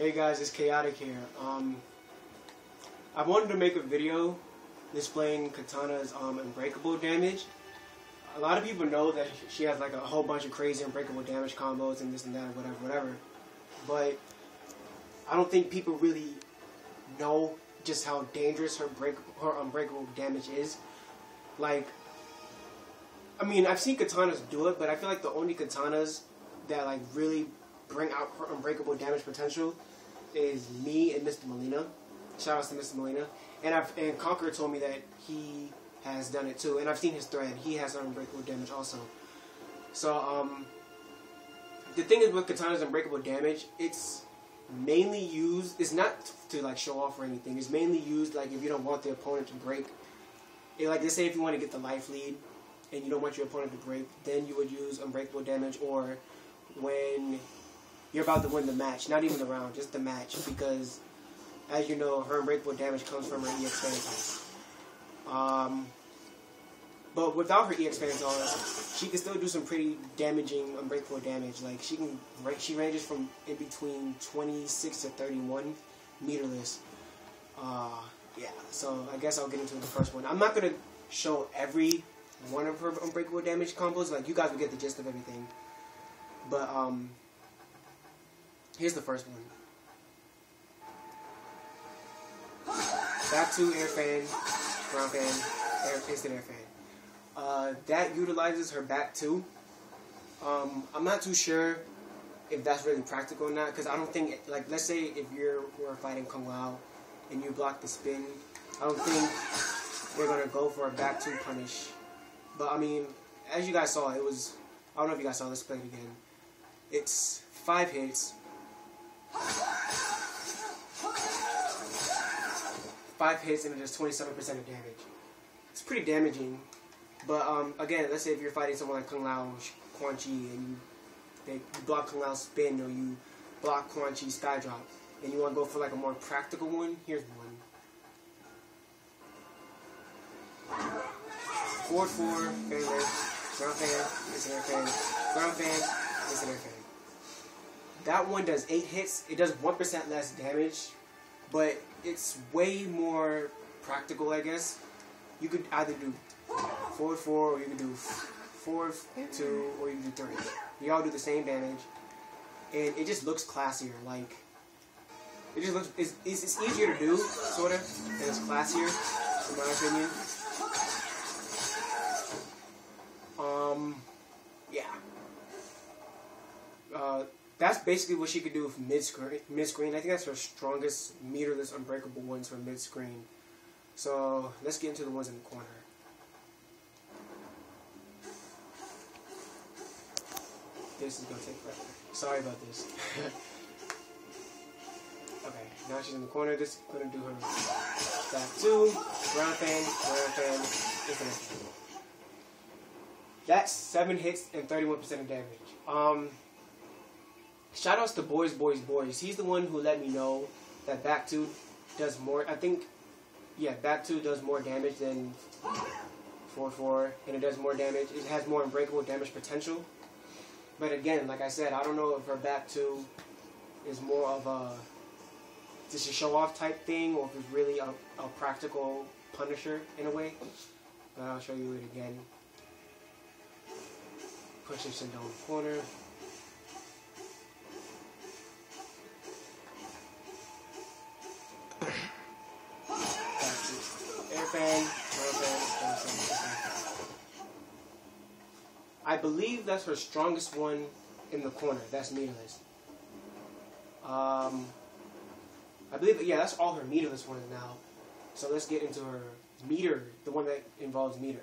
Hey guys, it's Chaotic here. I wanted to make a video displaying Kitana's Unbreakable damage. A lot of people know that she has like a whole bunch of crazy Unbreakable damage combos and this and that, whatever. But I don't think people really know just how dangerous her Unbreakable damage is. Like, I mean, I've seen Katanas do it, but I feel like the only Katanas that like really bring out her Unbreakable damage potential is me and Mr. Molina. Shout outs to Mr. Molina. And Conqueror told me that he has done it too, and I've seen his thread. He has Unbreakable damage also. So the thing is with Kitana's Unbreakable damage, it's mainly used. It's not to like show off or anything. It's mainly used like if you don't want the opponent to break. Like let's say if you want to get the life lead and you don't want your opponent to break, then you would use Unbreakable damage, or when you're about to win the match, not even the round, just the match, because as you know, her Unbreakable damage comes from her EX Fan. But without her EX Fan she can still do some pretty damaging Unbreakable damage. Like she ranges from in between 26 to 31 meterless. Yeah, so I guess I'll get into the first one. I'm not gonna show every one of her Unbreakable damage combos. Like you guys will get the gist of everything. But here's the first one. Back to air fan, ground fan, instant air fan. That utilizes her back two. I'm not too sure if that's really practical or not, because I don't think, like, let's say if we're fighting Kung Lao and you block the spin, I don't think they're gonna go for a back two punish. But I mean, as you guys saw, it was, I don't know if you guys saw, let's play it again. It's 5 hits. 5 hits and it does 27% of damage. It's pretty damaging. But again, let's say if you're fighting someone like Kung Lao or Quan Chi and you block Kung Lao's spin, or you block Quan Chi's sky drop, and you want to go for like a more practical one, here's one. Forward 4, fan lift, ground fan, instant air fan, ground fan, instant air fan. That one does 8 hits. It does 1% less damage, but it's way more practical, I guess. You could either do forward 4, or you could do forward 2, or you can do 3. You all do the same damage, and it just looks classier. Like, it just looks, it's easier to do, sort of, and it's classier, in my opinion. Yeah. That's basically what she could do with mid-screen. I think that's her strongest meterless Unbreakable ones for mid-screen. So let's get into the ones in the corner. This is going to take forever. Sorry about this. Okay, now she's in the corner. This is going to do her back 2, ground fan, instant fan. That's 7 hits and 31% of damage. Shout outs to Boys. He's the one who let me know that back 2 does more. I think, yeah, back 2 does more damage than 4-4, and it does more damage. It has more Unbreakable damage potential. But again, like I said, I don't know if her back 2 is more of a just a show off type thing, or if it's really a practical punisher in a way. But I'll show you it again. Push this in down the corner. Air fan, I believe that's her strongest one in the corner. That's meterless. I believe, yeah, that's all her meterless ones now. So let's get into her meter, the one that involves meter.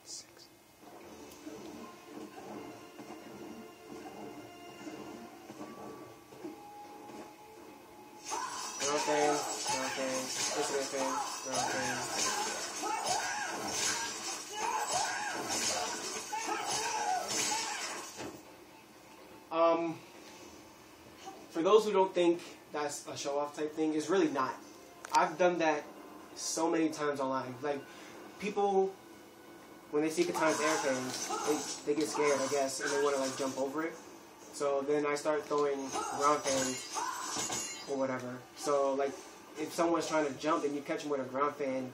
6. Ground fan, instant fan, ground fan. For those who don't think that's a show-off type thing, it's really not. I've done that so many times online. Like, people, when they see Kitana's air fans, they get scared, I guess, and they want to like jump over it. So then I start throwing ground fans or whatever. So like if someone's trying to jump and you catch them with a ground fan,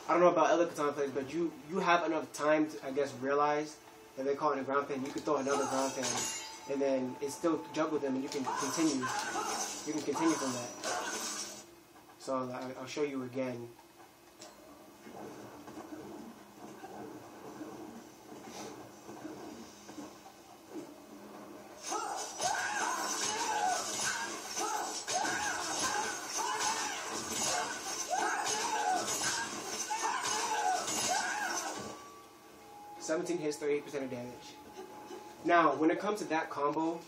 I don't know about other Kitana players, but you have enough time to, I guess, realize that they're calling a ground fan. You can throw another ground fan, and then it still jump with them, and you can continue. You can continue from that. So I'll show you again. Hits 38% of damage. Now, when it comes to that combo,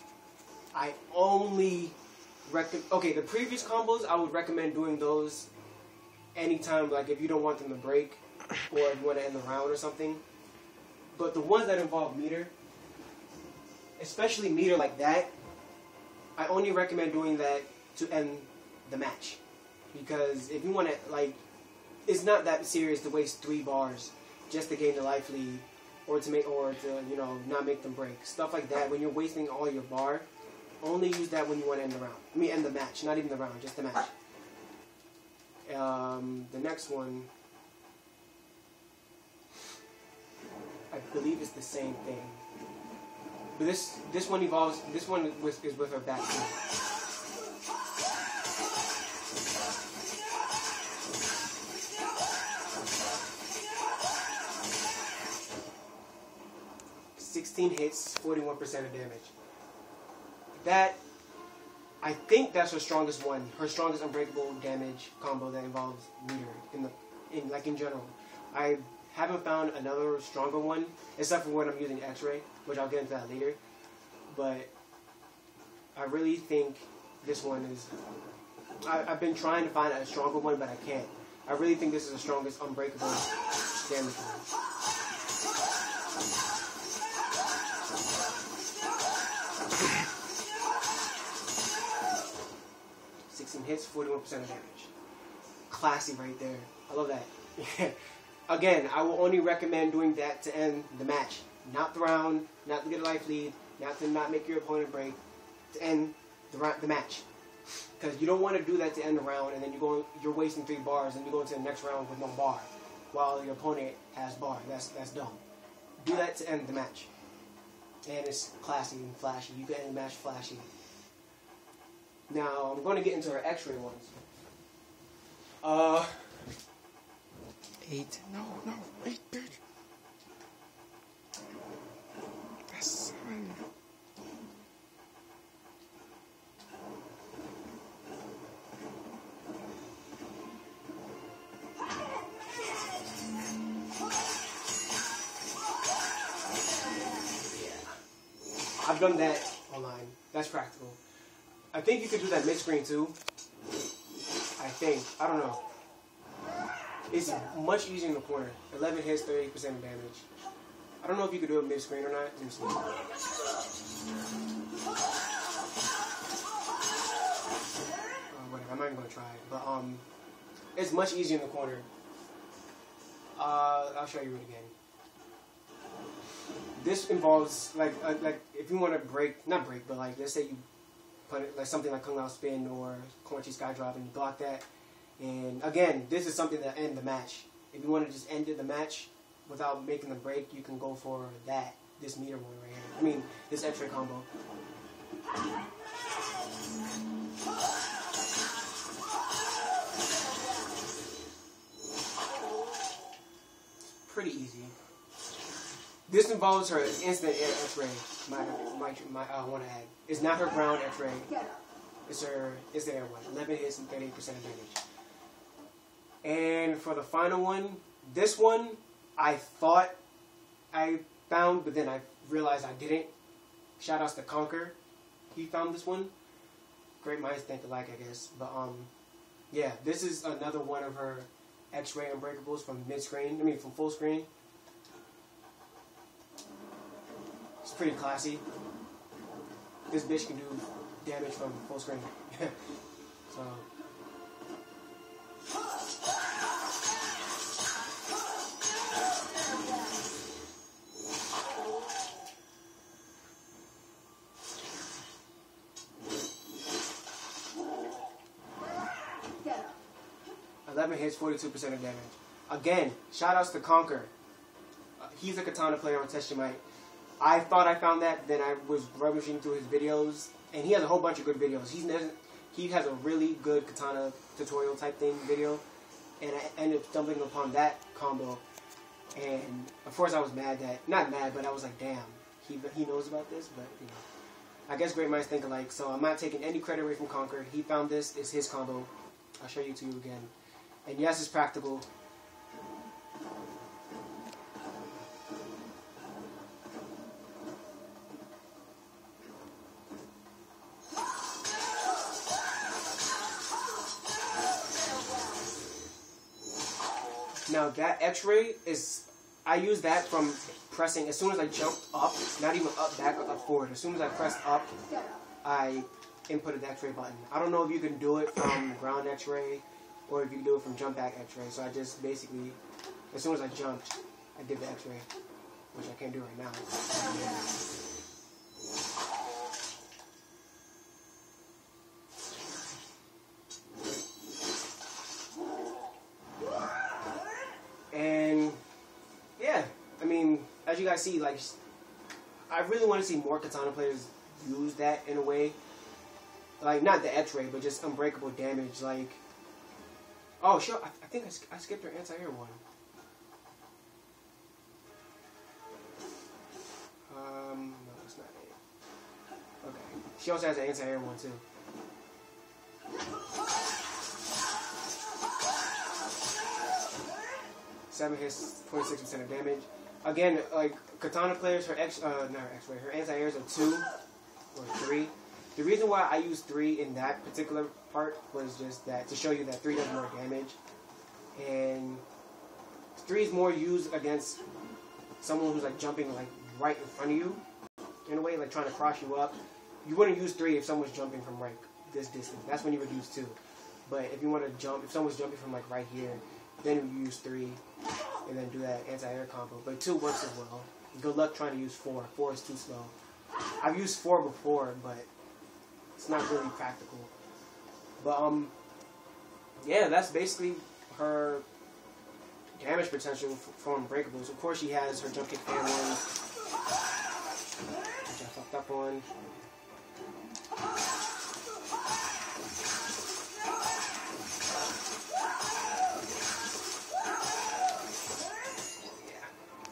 I only recommend. Okay, the previous combos I would recommend doing those anytime, like if you don't want them to break or if you want to end the round or something. But the ones that involve meter, especially meter like that, I only recommend doing that to end the match. Because if you want to, like, it's not that serious to waste 3 bars just to gain the life lead. Or to you know, not make them break. Stuff like that. When you're wasting all your bar, only use that when you want to end the round. I mean, end the match. Not even the round, just the match. The next one, I believe is the same thing. But this one evolves. This one is with her back too. Hits, 41% of damage. That, I think that's her strongest one. Her strongest unbreakable damage combo that involves meter in general. I haven't found another stronger one except for when I'm using X-ray, which I'll get into that later. But I really think this one is. I've been trying to find a stronger one, but I can't. I really think this is the strongest unbreakable damage one. 16 hits, 41% of damage. Classy right there. I love that. Again, I will only recommend doing that to end the match. Not the round, not to get a life lead, not to not make your opponent break, to end the match. Because you don't want to do that to end the round and then you're wasting 3 bars and you go into the next round with no bar while your opponent has bar. That's dumb. Do that to end the match. And it's classy and flashy. You can end the match flashy. Now, I'm going to get into her X-ray ones. 8. No, 8, bitch. That's 7. I've done that online. That's practical. I think you could do that mid-screen too. I think. I don't know. It's much easier in the corner. 11 hits, 38% of damage. I don't know if you could do it mid-screen or not. Let me see. Whatever, I'm not even going to try it. But it's much easier in the corner. I'll show you it again. This involves, like if you want to break, not break, but like, let's say you put it, like something like Kung Lao Spin or Cornchi Sky Drop and you block that. And again, this is something that ends the match. If you want to just end the match without making the break, you can go for that. This meter one right here. I mean, this X-ray combo. Pretty easy. This involves her instant X-ray. I want to add. It's not her ground X-ray. It's the air one. 11 hits and 38% of damage. And for the final one, this one I thought I found, but then I realized I didn't. Shout outs to Conquer. He found this one. Great minds think alike, I guess. But yeah, this is another one of her X-ray unbreakables from mid-screen. I mean, from full screen. It's pretty classy. This bitch can do damage from full screen. So. 11 hits, 42% of damage. Again, shoutouts to Conquer. He's a Kitana player on Teshimite. I thought I found that, then I was rummaging through his videos, and he has a whole bunch of good videos. He has a really good Kitana tutorial type thing video, and I ended up stumbling upon that combo. And of course I was mad that, not mad, but I was like, damn, he knows about this, but you know. I guess great minds think alike, so I'm not taking any credit away from Conquer. He found this, it's his combo. I'll show you to you again. And yes, it's practical. Now that X-ray is, I use that from pressing, as soon as I jumped up, not even up, back, up, forward. As soon as I pressed up, I inputted the X-ray button. I don't know if you can do it from ground X-ray, or if you can do it from jump back X-ray. So I just basically, as soon as I jumped, I did the X-ray, which I can't do right now. And yeah, I mean, as you guys see, like, I really want to see more Kitana players use that in a way. Like, not the X-ray, but just unbreakable damage. Like, oh, sure, I think I skipped her anti-air one. No, that's not it. Okay. She also has an anti-air one, too. Seven hits, 26% of damage. Again, like, Kitana players, her her anti-airs are 2 or 3. The reason why I use 3 in that particular part was just that, to show you that 3 does more damage. And 3 is more used against someone who's like jumping like right in front of you, in a way, like trying to cross you up. You wouldn't use 3 if someone's jumping from like this distance. That's when you would use 2. But if you want to jump, if someone's jumping from like right here, then you use 3 and then do that anti-air combo. But 2 works as well. Good luck trying to use 4. 4 is too slow. I've used 4 before, but it's not really practical. But yeah, that's basically her damage potential for Unbreakables. Of course, she has her jump kick fan one, which I fucked up on.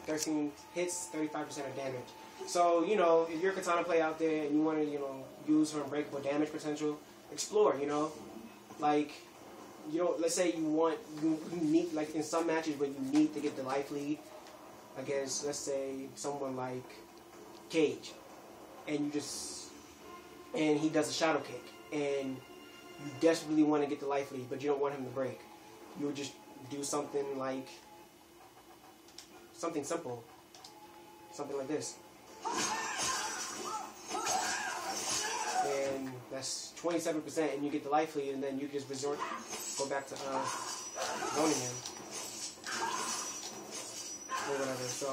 13 hits, 35% of damage. So, you know, if you're a Kitana player out there and you want to, you know, use her unbreakable damage potential, explore, you know. Like, you know, let's say you need, like in some matches where you need to get the life lead against, let's say, someone like Cage, and and he does a shadow kick, and you desperately want to get the life lead, but you don't want him to break. You would just do something like, something simple. Something like this. And that's 27%, and you get the life lead, and then you just go back to zoning him. Or whatever. So,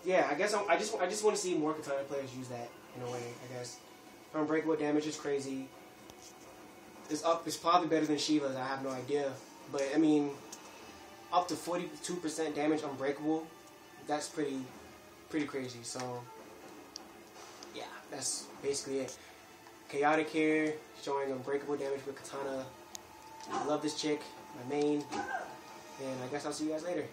yeah, I guess I just want to see more Kitana players use that in a way, I guess. Her unbreakable damage is crazy. It's probably better than Sheila's, I have no idea. But, I mean, up to 42% damage unbreakable, that's pretty crazy. So, yeah, that's basically it. Chaotic here, showing unbreakable damage with Kitana. I love this chick, my main. And I guess I'll see you guys later.